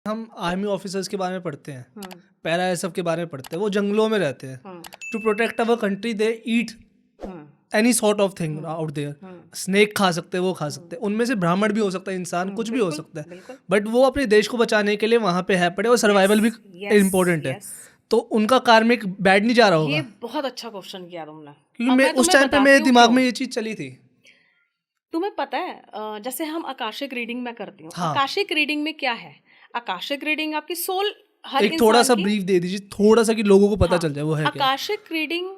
हम army officers के बारे में पढ़ते हैं, हम्म, पैरा एसएफ के बारे में पढ़ते हैं, वो जंगलों में रहते हैं। Hmm, to protect our country they eat hmm, any sort of thing out there. Hmm, snake खा सकते हैं, वो खा सकते हैं, उनमें से ब्राह्मण भी हो सकता है, इंसान कुछ भी हो बिल्कुल सकता है, बिल्कुल। बट वो अपने देश को बचाने के लिए वहाँ पे है पड़े, और सर्वाइवल भी यस इम्पोर्टेंट है। यस। तो उनका कार्मिक बैड नहीं जा रहा ये होगा, बहुत अच्छा क्वेश्चन किया तुमने। क्योंकि अब मैं मैं उस तुम्हें टाइम पे बताती मेरे हूँ दिमाग क्यों। में ये चीज़ चली थी। तुम्हें पता है जैसे हम आकाशिक रीडिंग में करती हूँ, हाँ, आकाशिक रीडिंग में क्या है? आकाशिक रीडिंग आपकी सोल, हर एक थोड़ा इंसान सा की। ब्रीफ दे दीजिए, थोड़ा सा, कि लोगों को पता हाँ, चल जाए वो है क्या। आकाशिक रीडिंग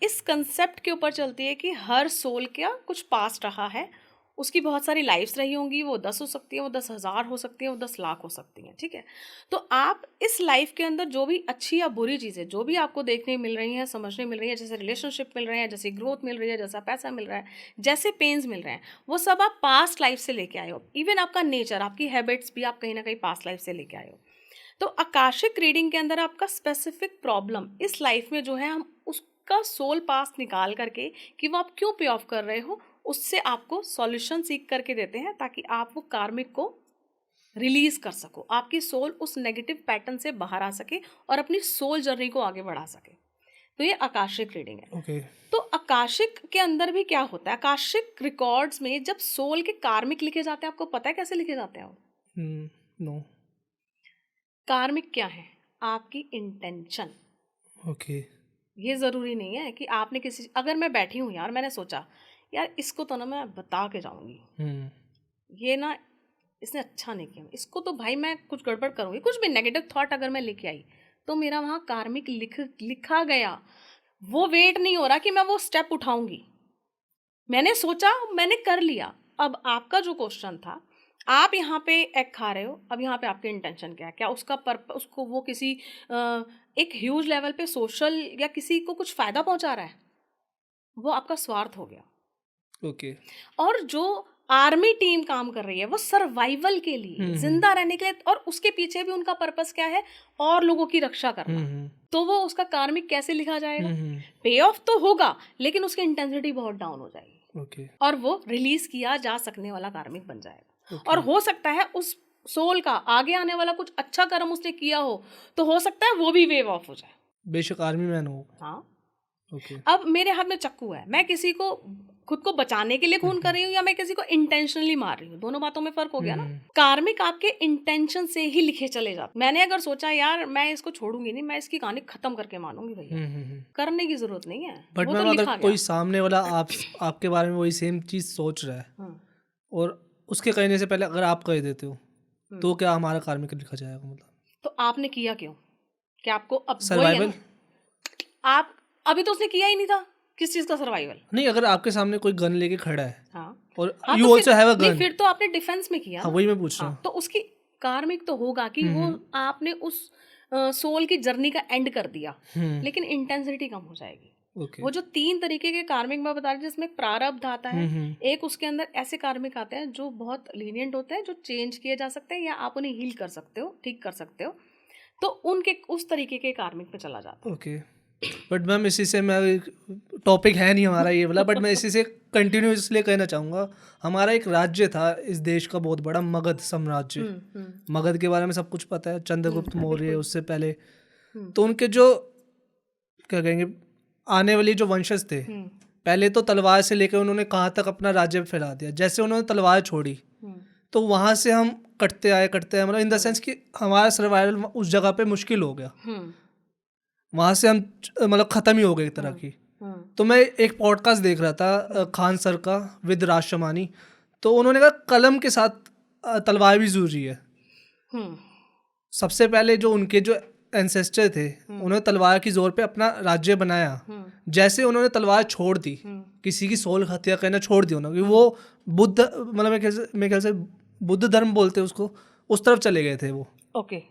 इस कंसेप्ट के ऊपर चलती है कि हर सोल का कुछ पास्ट रहा है, उसकी बहुत सारी लाइफ्स रही होंगी, वो 10 हो सकती है, वो 10,000 हो सकती है, वो 10 लाख हो सकती हैं, ठीक है। तो आप इस लाइफ के अंदर जो भी अच्छी या बुरी चीज़ें जो भी आपको देखने मिल रही हैं, समझने मिल रही है, जैसे रिलेशनशिप मिल रहे हैं, जैसे ग्रोथ मिल रही है, जैसा पैसा मिल रहा है, जैसे पेन्स मिल रहे हैं, वो सब आप पास्ट लाइफ से लेके आए हो। इवन आपका नेचर, आपकी हैबिट्स भी आप कहीं ना कहीं पास्ट लाइफ से लेके आए हो। तो आकाशिक रीडिंग के अंदर आपका स्पेसिफिक प्रॉब्लम इस लाइफ में जो है, हम उसका सोल पास्ट निकाल करके कि वो आप क्यों पे ऑफ कर रहे हो, उससे आपको सॉल्यूशन सीख करके देते हैं, ताकि आप वो कार्मिक को रिलीज कर सको, आपकी सोल उस नेगेटिव पैटर्न से बाहर आ सके और अपनी सोल जर्नी को आगे बढ़ा सके। तो ये आकाशिक रीडिंग है। ओके। तो आकाशिक के अंदर भी क्या होता है, आकाशिक रिकॉर्ड्स में जब सोल के कार्मिक लिखे जाते हैं, आपको पता है कैसे लिखे जाते हैं वो? नो। कार्मिक क्या है? आपकी इंटेंशन। ओके। ये ज़रूरी नहीं है कि आपने किसी, अगर मैं बैठी हूँ यार, मैंने सोचा यार इसको तो ना मैं बता के जाऊंगी, ये ना इसने अच्छा नहीं किया, इसको तो भाई मैं कुछ गड़बड़ करूंगी, कुछ भी नेगेटिव थॉट अगर मैं लेके आई, तो मेरा वहाँ कार्मिक लिखा गया। वो वेट नहीं हो रहा कि मैं वो स्टेप उठाऊंगी, मैंने सोचा, मैंने कर लिया। अब आपका जो क्वेश्चन था, आप यहाँ पे एग खा रहे हो, अब यहाँ पे आपकी इंटेंशन क्या है? क्या उसका उसको वो किसी एक ह्यूज लेवल पे सोशल या किसी को कुछ फायदा पहुंचा रहा है? वो आपका स्वार्थ हो गया। ओके। और जो आर्मी टीम काम कर रही है, वो सर्वाइवल के लिए, जिंदा रहने के लिए, और उसके पीछे भी उनका पर्पस क्या है? और लोगों की रक्षा करना। तो वो उसका कार्मिक कैसे लिखा जाएगा? पे ऑफ तो होगा, लेकिन उसकी इंटेंसिटी बहुत डाउन हो जाएगी, ओके। और वो रिलीज किया जा सकने वाला कार्मिक बन जाएगा। ओके। और हो सकता है उस सोल का आगे आने वाला कुछ अच्छा कर्म उसने किया हो, तो हो सकता है वो भी वेव ऑफ हो जाए। बेशक आर्मी मैन हो। हाँ। ओके। अब मेरे हाथ में चाकू है, मैं किसी को खुद को बचाने के लिए खून कर रही हूँ, या मैं किसी को इंटेंशनली मार रही हूँ, दोनों बातों में फर्क हो गया ना। कार्मिक आपके इंटेंशन से ही लिखे चले जाते। मैंने अगर सोचा यार मैं इसको छोड़ूंगी नहीं, मैं इसकी कहानी खत्म करके मानूंगी, भैया करने की जरूरत नहीं है, बट वो मैम तो अगर लिखा कोई गया। सामने वाला आपके बारे में वही सेम चीज़ सोच रहा है, और उसके कहने से पहले अगर आप कह देते हो, तो क्या हमारा कार्मिक लिखा जाएगा? मतलब तो आपने किया क्यों? क्या आपको, अब वही है सर्वाइवल। ना, आप, अभी तो उसने किया ही नहीं था, किस चीज का सर्वाइवल? नहीं, अगर आपके सामने कोई गन लेके खड़ा है, हाँ और हाँ, यू तो फिर ऑल्सो हैव अ नहीं, गन। फिर तो आपने डिफेंस में किया हाँ, ना। वही मैं पूछ रहा हाँ, हूँ। तो उसकी कार्मिक तो होगा कि वो आपने उस सोल की जर्नी का एंड कर दिया, लेकिन इंटेंसिटी कम हो जाएगी। ओके। वो जो 3 तरीके के कार्मिक मैं बता रही हूँ, जिसमें प्रारब्ध आता है, एक उसके अंदर ऐसे कार्मिक आते हैं जो बहुत लीनियंट होते हैं, जो चेंज किए जा सकते हैं, या आप उन्हें हील कर सकते हो, ठीक कर सकते हो, तो उनके उस तरीके के कार्मिक पे चला जाता है। ओके। बट मैम इसी से मैं, टॉपिक है नहीं हमारा ये वाला, बट मैं इसी से कंटिन्यू इसलिए कहना चाहूँगा। हमारा एक राज्य था इस देश का बहुत बड़ा, मगध साम्राज्य। मगध के बारे में सब कुछ पता है, चंद्रगुप्त मौर्य, उससे पहले। तो उनके जो, क्या कहेंगे, आने वाली जो वंशज थे, पहले तो तलवार से लेकर उन्होंने कहाँ तक अपना राज्य फैला दिया। जैसे उन्होंने तलवार छोड़ी, तो वहाँ से हम कटते आए, मतलब इन द सेंस कि हमारा सर्वाइवल उस जगह पे मुश्किल हो गया। वहाँ से हम मतलब ख़त्म ही हो गए एक तरह की। तो मैं एक पॉडकास्ट देख रहा था खान सर का, विद राजशमानी। तो उन्होंने कहा कलम के साथ तलवार भी ज़रूरी है। सबसे पहले जो उनके जो एंसेस्टर थे, उन्होंने तलवार की जोर पे अपना राज्य बनाया। जैसे उन्होंने तलवार छोड़ दी, किसी की सोल हत्या करना छोड़ दी उन्होंने, वो बुद्ध, मतलब मेरे ख्याल से बुद्ध धर्म बोलते हैं उसको, उस तरफ चले गए थे वो। ओके।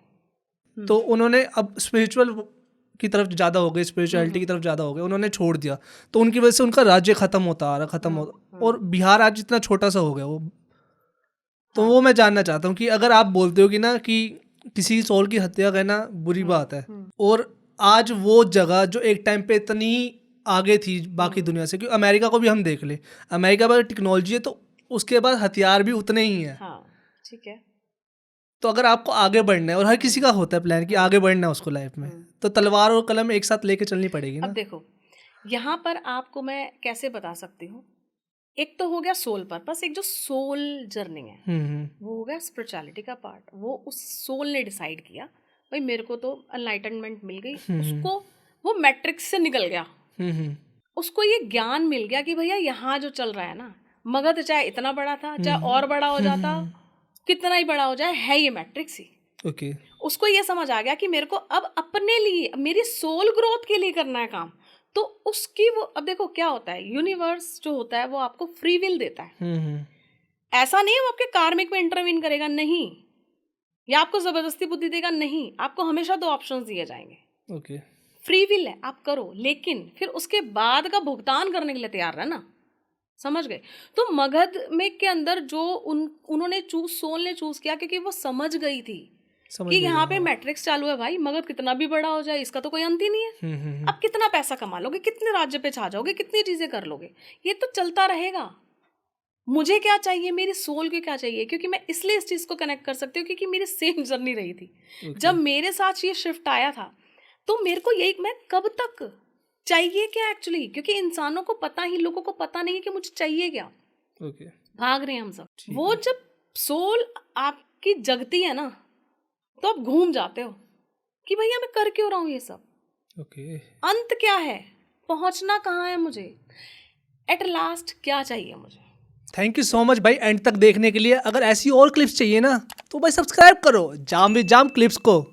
तो उन्होंने अब स्पिरिचुअल की तरफ ज़्यादा हो गए, स्पिरिचुअलिटी की तरफ ज़्यादा हो गए, उन्होंने छोड़ दिया। तो उनकी वजह से उनका राज्य ख़त्म होता आ रहा, ख़त्म होता, और बिहार आज इतना छोटा सा हो गया वो। तो वो मैं जानना चाहता हूँ कि अगर आप बोलते हो कि ना कि किसी सोल की हत्या करना बुरी बात है, और आज वो जगह जो एक टाइम पे इतनी आगे थी बाकी दुनिया से, क्योंकि अमेरिका को भी हम देख ले, अमेरिका पर टेक्नोलॉजी है, तो उसके बाद हथियार भी उतने ही हैं। हाँ, ठीक है। तो अगर आपको आगे बढ़ना है, और हर किसी का होता है प्लान कि आगे बढ़ना है उसको लाइफ में, तो तलवार और कलम एक साथ लेके चलनी पड़ेगी अब ना। देखो, यहाँ पर आपको मैं कैसे बता सकती हूँ, एक तो हो गया सोल पर्पस, एक जो सोल जर्नी है वो हो गया स्पिरिचुअलिटी का पार्ट। वो उस सोल ने डिसाइड किया भाई मेरे को तो एनलाइटनमेंट मिल गई, उसको वो मैट्रिक्स से निकल गया, उसको ये ज्ञान मिल गया कि भैया यहाँ जो चल रहा है ना, मगध चाहे इतना बड़ा था, चाहे और बड़ा हो जाता, कितना ही बड़ा हो जाए, है ये मैट्रिक्स ही। ओके। उसको ये समझ आ गया कि मेरे को अब अपने लिए, मेरी सोल ग्रोथ के लिए करना है काम। तो उसकी वो, अब देखो क्या होता है, यूनिवर्स जो होता है वो आपको फ्री विल देता है। ऐसा नहीं है वो आपके कार्मिक में इंटरवीन करेगा, नहीं, या आपको जबरदस्ती बुद्धि देगा, नहीं, आपको हमेशा 2 ऑप्शंस दिए जाएंगे। ओके। फ्री विल है, आप करो, लेकिन फिर उसके बाद का भुगतान करने के लिए तैयार रहना, समझ गए। तो मगध में के अंदर जो उन्होंने सोल ने चूज किया, क्योंकि वो समझ गई थी कि यहाँ पे मैट्रिक्स चालू है भाई, मगध कितना भी बड़ा हो जाए इसका तो कोई अंत ही नहीं है। अब कितना पैसा कमा लोगे, कितने राज्य पे छा जाओगे, कितनी चीजें कर लोगे, ये तो चलता रहेगा। मुझे क्या चाहिए, मेरी सोल को क्या चाहिए, क्योंकि मैं इसलिए इस चीज को कनेक्ट कर सकती हूँ क्योंकि मेरी सेम जर्नी रही थी। जब मेरे साथ ये शिफ्ट आया था तो मेरे को यही, मैं कब तक चाहिए क्या एक्चुअली, क्योंकि इंसानों को पता ही, लोगों को पता नहीं है कि मुझे चाहिए क्या। भाग रहे हैं हम सब। वो जब सोल आपकी जगती है ना, तो आप घूम जाते हो कि भैया मैं कर क्यों रहा हूँ ये सब, अंत क्या है, पहुंचना कहाँ है मुझे, एट लास्ट क्या चाहिए मुझे। थैंक यू सो मच भाई एंड तक देखने के लिए। अगर ऐसी और क्लिप्स चाहिए ना तो भाई सब्सक्राइब करो जाम विद जाम क्लिप्स को।